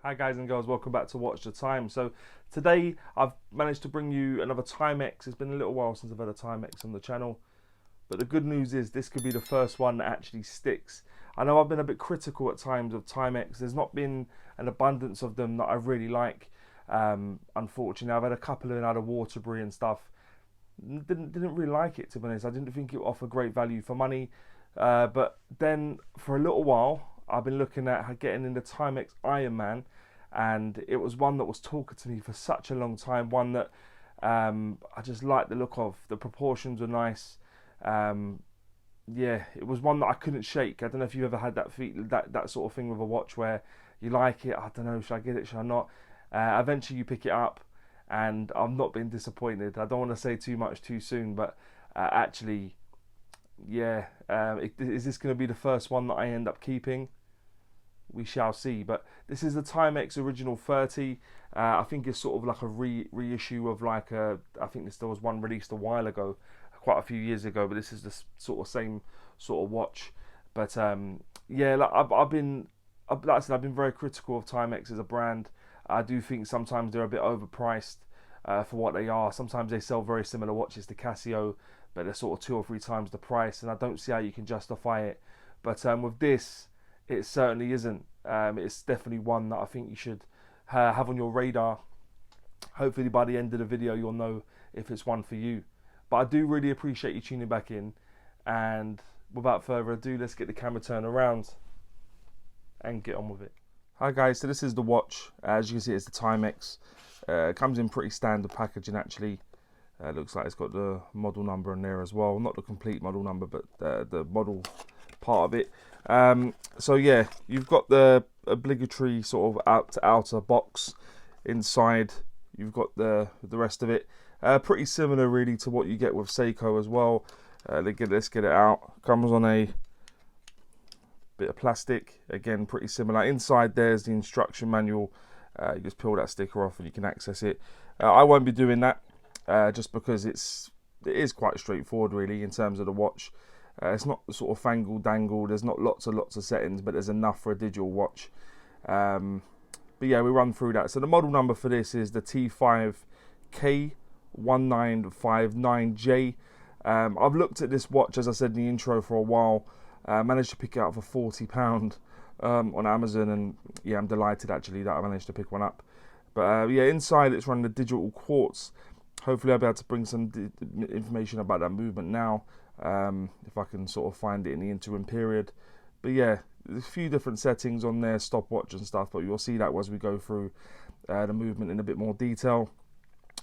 Hi guys and girls, welcome back to Watch the Time. So today I've managed to bring you another Timex. It's been a little while since I've had a Timex on the channel, but the good news is this could be the first one that actually sticks. I know I've been a bit critical at times of Timex. There's not been an abundance of them that I really like. Unfortunately, I've had a couple in out of Waterbury and stuff. Didn't really like it, to be honest. I didn't think it would offer great value for money. But then for a little while, I've been looking at getting in the Timex Ironman, and it was one that was talking to me for such a long time. One that I just liked the look of. The proportions were nice. Yeah, it was one that I couldn't shake. I don't know if you've ever had that sort of thing with a watch where you like it. I don't know, should I get it? Should I not? Eventually, you pick it up, and I've not been disappointed. I don't want to say too much too soon, but actually. Yeah, is this going to be the first one that I end up keeping? We shall see. But this is the Timex Original 30. I think it's sort of like a reissue of I think there was one released a while ago, quite a few years ago. But this is the sort of same sort of watch. But yeah, like like I said, I've been very critical of Timex as a brand. I do think sometimes they're a bit overpriced for what they are. Sometimes they sell very similar watches to Casio, but they're sort of 2 or 3 times the price, and I don't see how you can justify it. But with this, it certainly isn't. It's definitely one that I think you should have on your radar. Hopefully by the end of the video, you'll know if it's one for you. But I do really appreciate you tuning back in, and without further ado, let's get the camera turned around and get on with it. Hi guys, so this is the watch. As you can see, it's the Timex. It comes in pretty standard packaging actually. Looks like it's got the model number in there as well. Not the complete model number, but the model part of it. So yeah, you've got the obligatory sort of outer box. Inside, you've got the rest of it. Pretty similar really to what you get with Seiko as well. Let's get it out. Comes on a bit of plastic. Again, pretty similar. Inside there's the instruction manual. You just peel that sticker off and you can access it. I won't be doing that. Just because it is quite straightforward really in terms of the watch. It's not sort of fangle dangle. There's not lots of settings, but there's enough for a digital watch. But yeah, we run through that. So the model number for this is the T5K1959J. I've looked at this watch, as I said in the intro, for a while. Managed to pick it up for £40 on Amazon, and yeah, I'm delighted actually that I managed to pick one up. But yeah, inside it's running the digital Quartz. Hopefully I'll be able to bring some information about that movement now, if I can sort of find it in the interim period. But yeah, there's a few different settings on there, stopwatch and stuff, but you'll see that as we go through the movement in a bit more detail.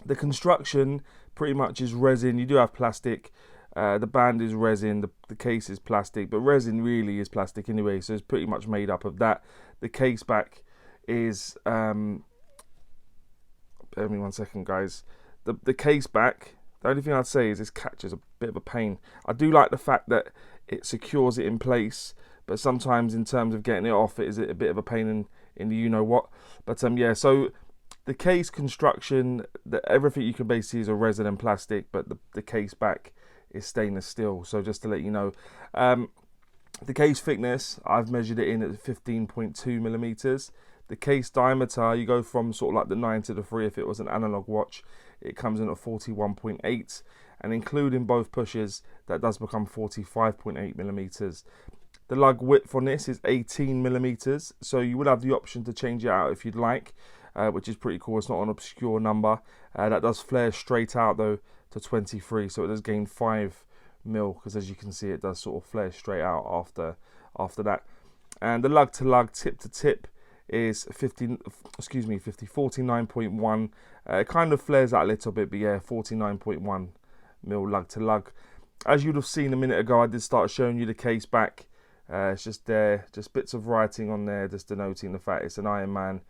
The construction pretty much is resin. You do have plastic. The band is resin, the case is plastic, but resin really is plastic anyway, so it's pretty much made up of that. The case back is, bear with me 1 second guys. The case back, the only thing I'd say is this catch is a bit of a pain. I do like the fact that it secures it in place, but sometimes in terms of getting it off, it is a bit of a pain in the you-know-what. But yeah, so the case construction, everything you can basically is a resin and plastic, but the case back is stainless steel. So just to let you know, the case thickness, I've measured it in at 15.2 millimeters. The case diameter, you go from sort of like the 9 to the 3 if it was an analog watch. It comes in at 41.8, and including both pushes, that does become 45.8 millimeters. The lug width on this is 18 millimeters, so you would have the option to change it out if you'd like, which is pretty cool. It's not an obscure number. That does flare straight out though to 23, so it does gain 5 mil, because as you can see, it does sort of flare straight out after that. And the lug to lug, tip to tip, is 49.1. It kind of flares out a little bit, but yeah, 49.1 mil lug to lug. As you'd have seen a minute ago, I did start showing you the case back. It's just there, just bits of writing on there, just denoting the fact it's an Ironman.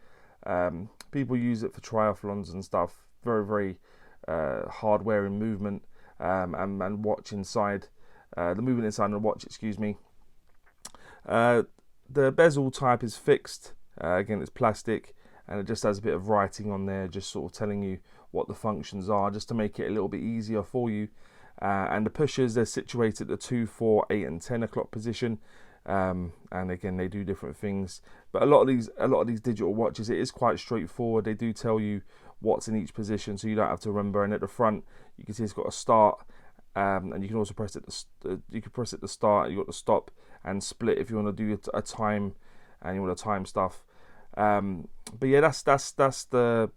People use it for triathlons and stuff. Very, very hard wearing movement, and watch inside. The movement inside the watch, excuse me. The bezel type is fixed. Again, it's plastic, and it just has a bit of writing on there, just sort of telling you what the functions are, just to make it a little bit easier for you. And the pushers, they're situated at the 2, 4, 8 and 10 o'clock position. And again, they do different things. But a lot of these digital watches, it is quite straightforward. They do tell you what's in each position, so you don't have to remember. And at the front, you can see it's got a start, and you can also press it. You can press it to start. You got to stop and split if you want to do a time, and you want to time stuff. But yeah, that's the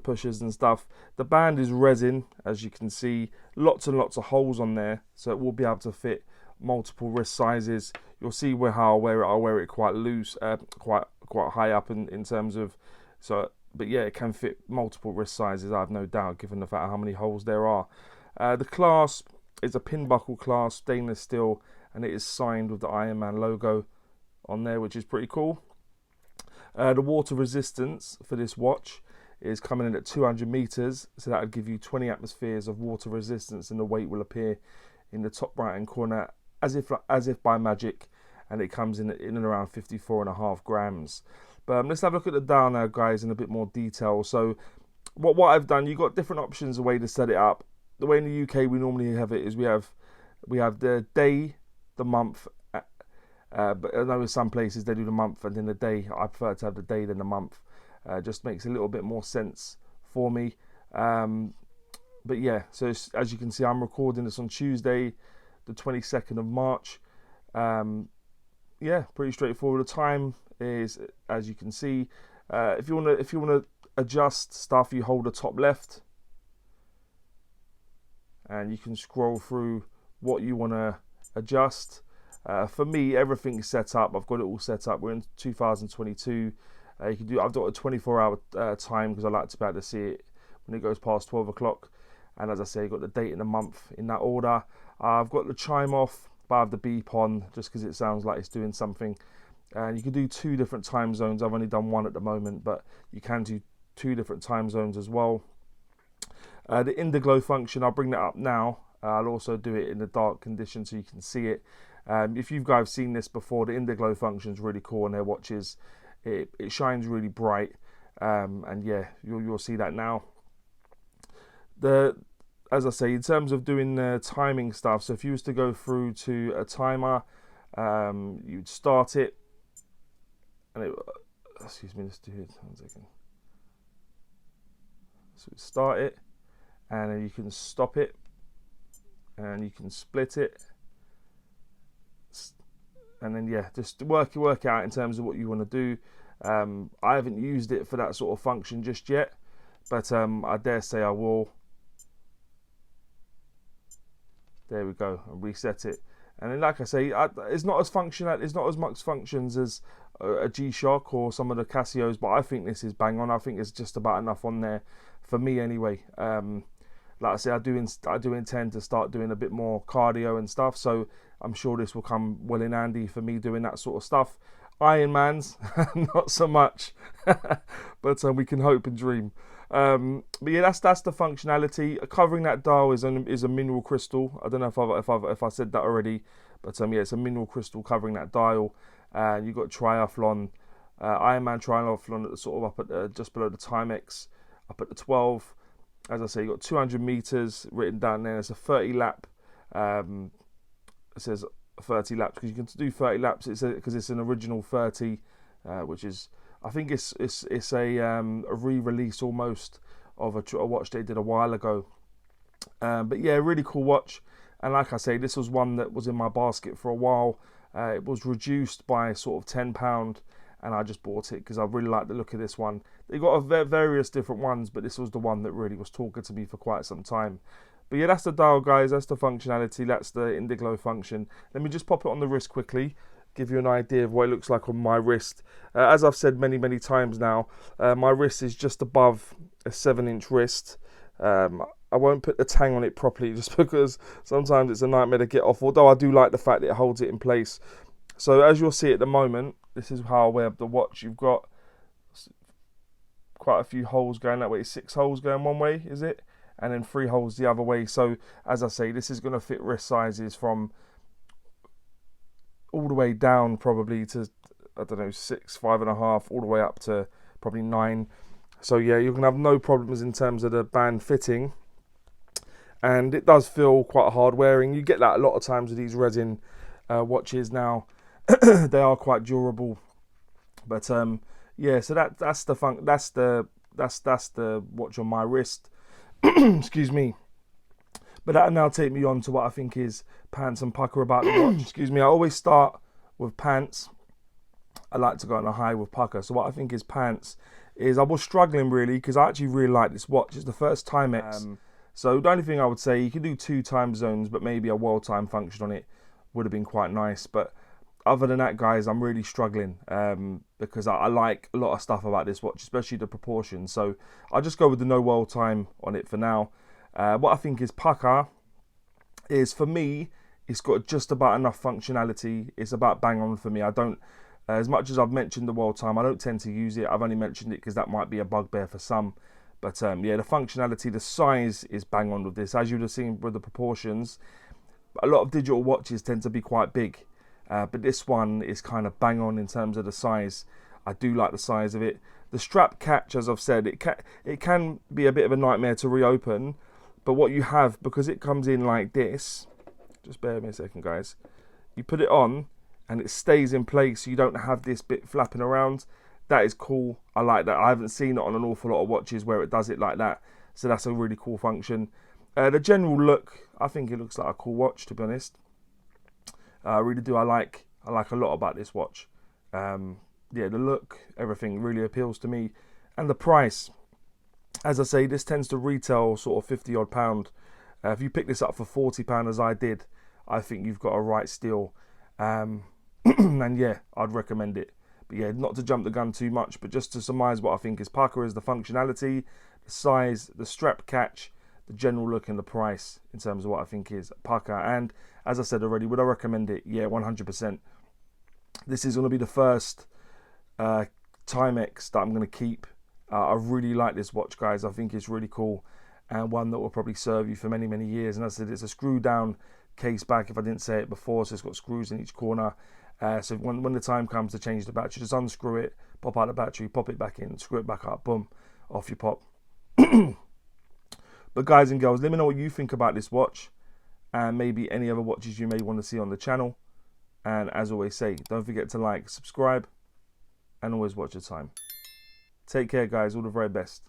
pushers and stuff. The band is resin, as you can see, lots and lots of holes on there, so it will be able to fit multiple wrist sizes. You'll see how I'll wear it quite loose, quite high up in terms of, so. But yeah, it can fit multiple wrist sizes, I have no doubt, given the fact how many holes there are. The clasp is a pin buckle clasp, stainless steel, and it is signed with the Ironman logo on there, which is pretty cool. The water resistance for this watch is coming in at 200 meters, so that would give you 20 atmospheres of water resistance, and the weight will appear in the top right hand corner as if by magic, and it comes in and around 54.5 grams. But let's have a look at the dial now, guys, in a bit more detail. So what I've done, you've got different options, a way to set it up. The way in the UK we normally have it is we have the day, the month, but I know in some places they do the month and then the day. I prefer to have the day than the month. Just makes a little bit more sense for me. But yeah, so as you can see, I'm recording this on Tuesday, the 22nd of March. Yeah, pretty straightforward. The time is, as you can see, if you want to adjust stuff, you hold the top left, and you can scroll through what you want to adjust. For me, everything's set up. I've got it all set up. We're in 2022. You can do. I've got a 24-hour time because I like to be able to see it when it goes past 12 o'clock. And as I say, you've got the date and the month in that order. I've got the chime off, but I have the beep on just because it sounds like it's doing something. And you can do 2 different time zones. I've only done 1 at the moment, but you can do 2 different time zones as well. The Indiglo function, I'll bring that up now. I'll also do it in the dark condition so you can see it. If you guys seen this before, the Indiglo function is really cool on their watches. It shines really bright, and yeah, you'll see that now. As I say, in terms of doing the timing stuff, so if you was to go through to a timer, you'd start it, and excuse me, let's do it 1 second. So start it, and then you can stop it, and you can split it, and then yeah, just work out in terms of what you want to do. I haven't used it for that sort of function just yet, but I dare say I will. There we go, and reset it. And then, like I say, it's not as functional. It's not as much functions as a G-Shock or some of the Casios, but I think this is bang on. I think it's just about enough on there for me anyway. Like I say, I do intend to start doing a bit more cardio and stuff, so I'm sure this will come well in handy for me doing that sort of stuff. Ironmans, not so much, but we can hope and dream. But yeah, that's the functionality. Covering that dial is a mineral crystal. I don't know if I said that already, but yeah, it's a mineral crystal covering that dial. You've got triathlon, Ironman triathlon at the sort of up at just below the Timex, up at the 12. As I say, you've got 200 meters written down there. It's a 30 lap. It says 30 laps because you can do 30 laps. Because it's an original 30, which is, I think it's a re-release almost of a watch they did a while ago. But yeah, really cool watch. And like I say, this was one that was in my basket for a while. It was reduced by sort of £10, and I just bought it because I really like the look of this one. They got various different ones, but this was the one that really was talking to me for quite some time. But yeah, that's the dial, guys. That's the functionality. That's the Indiglo function. Let me just pop it on the wrist quickly, give you an idea of what it looks like on my wrist. As I've said many times now, my wrist is just above a 7-inch wrist. I won't put the tang on it properly just because sometimes it's a nightmare to get off, although I do like the fact that it holds it in place. So as you'll see at the moment, this is how I wear the watch. You've got quite a few holes going that way. 6 holes going one way, is it? And then 3 holes the other way. So as I say, this is going to fit wrist sizes from all the way down probably to, I don't know, 6, 5.5, all the way up to probably 9. So yeah, you're going to have no problems in terms of the band fitting. And it does feel quite hard wearing. You get that a lot of times with these resin watches now. They are quite durable. But yeah, so that's the watch on my wrist. Excuse me. But that'll now take me on to what I think is pants and pucker about the watch. Excuse me. I always start with pants. I like to go on a high with pucker. So what I think is pants is I was struggling really because I actually really like this watch. It's the first Timex. So the only thing I would say, you can do 2 time zones, but maybe a world time function on it would have been quite nice. But other than that, guys, I'm really struggling because I like a lot of stuff about this watch, especially the proportions. So I'll just go with the no world time on it for now. What I think is pucker is, for me, it's got just about enough functionality. It's about bang on for me. I don't, as much as I've mentioned the world time, I don't tend to use it. I've only mentioned it because that might be a bugbear for some. But yeah, the functionality, the size is bang on with this. As you would have seen with the proportions, a lot of digital watches tend to be quite big. But this one is kind of bang on in terms of the size. I do like the size of it. The strap catch, as I've said, it can be a bit of a nightmare to reopen. But what you have, because it comes in like this, just bear with me a second, guys. You put it on and it stays in place, so you don't have this bit flapping around. That is cool. I like that. I haven't seen it on an awful lot of watches where it does it like that. So that's a really cool function. The general look, I think it looks like a cool watch, to be honest. I really do. I like a lot about this watch. Yeah, the look, everything really appeals to me. And the price, as I say, this tends to retail sort of 50 odd pound. If you pick this up for £40 as I did, I think you've got a right steal. And yeah, I'd recommend it. But yeah, not to jump the gun too much, but just to surmise what I think is pucker is the functionality, the size, the strap catch, the general look, and the price in terms of what I think is pucker. And as I said already, would I recommend it? Yeah, 100%. This is going to be the first Timex that I'm going to keep. I really like this watch, guys. I think it's really cool, and one that will probably serve you for many, many years. And as I said, it's a screw down case back, if I didn't say it before, so it's got screws in each corner. So when the time comes to change the battery, just unscrew it, pop out the battery, pop it back in, screw it back up, boom, off you pop. But guys and girls, let me know what you think about this watch, and maybe any other watches you may want to see on the channel. And as always say, don't forget to like, subscribe, and always watch the time. Take care, guys. All the very best.